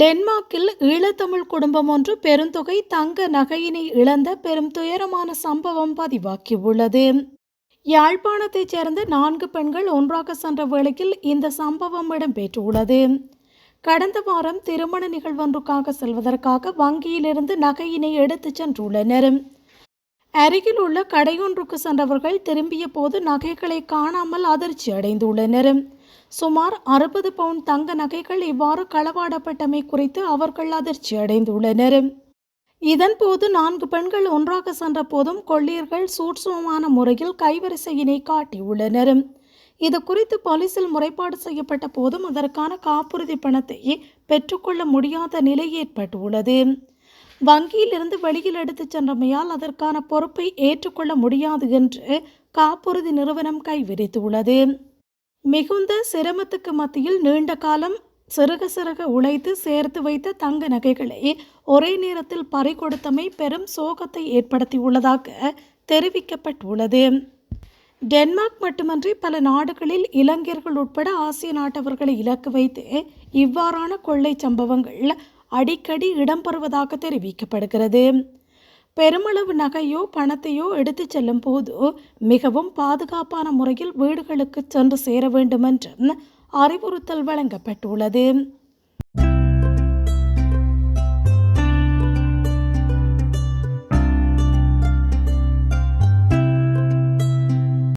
டென்மார்க்கில் ஈழத்தமிழ் குடும்பம் ஒன்று பெருந்தொகை தங்க நகையினை இழந்த பெரும் துயரமான சம்பவம் பதிவாகியுள்ளது. யாழ்ப்பாணத்தைச் சேர்ந்த 4 பெண்கள் ஒன்றாக சென்ற வேளையில் இந்த சம்பவம் இடம்பெற்றுள்ளது. கடந்த வாரம் திருமண நிகழ்வொன்றுக்காக செல்வதற்காக வங்கியிலிருந்து நகையினை எடுத்துச் சென்றுள்ளனர். அருகில் உள்ள கடையொன்றுக்கு சென்றவர்கள் திரும்பிய போது நகைகளை காணாமல் அதிர்ச்சி அடைந்துள்ளனர். சுமார் 60 பவுண்ட் தங்க நகைகள் இவ்வாறு களவாடப்பட்டமை குறித்து அவர்கள் அதிர்ச்சி அடைந்துள்ளனர். இதன்போது 4 பெண்கள் ஒன்றாக சென்ற போதும் கொள்ளையர்கள் சூட்சுமமான முறையில் கைவரிசையினை காட்டியுள்ளனர். இது குறித்து போலீசில் முறைப்பாடு செய்யப்பட்ட போதும் அதற்கான காப்புறுதி பணத்தை பெற்றுக்கொள்ள முடியாத நிலை ஏற்பட்டுள்ளது. வங்கியிலிருந்து வெளியில் எடுத்துச் சென்றமையால் அதற்கான பொறுப்பை ஏற்றுக்கொள்ள முடியாது என்று காப்புறுதி நிறுவனம் கைவிரித்துள்ளது. மிகுந்த சிரமத்துக்கு மத்தியில் நீண்ட காலம் சிறுக சிறுக உழைத்து சேர்த்து வைத்த தங்க நகைகளை ஒரே நேரத்தில் பறிகொடுத்தமை பெரும் சோகத்தை ஏற்படுத்தியுள்ளதாக தெரிவிக்கப்பட்டுள்ளது. டென்மார்க் மட்டுமன்றி பல நாடுகளில் இலங்கையர்கள் உட்பட ஆசிய நாட்டவர்களை இலக்கு வைத்து இவ்வாறான கொள்ளை சம்பவங்கள் அடிக்கடி இடம்பெறுவதாக தெரிவிக்கப்படுகிறது. பெருமளவு நகையோ பணத்தையோ எடுத்துச் செல்லும் போது மிகவும் பாதுகாப்பான முறையில் வீடுகளுக்கு சென்று சேர வேண்டும் என்றும் அறிவுறுத்தல் வழங்கப்பட்டுள்ளது.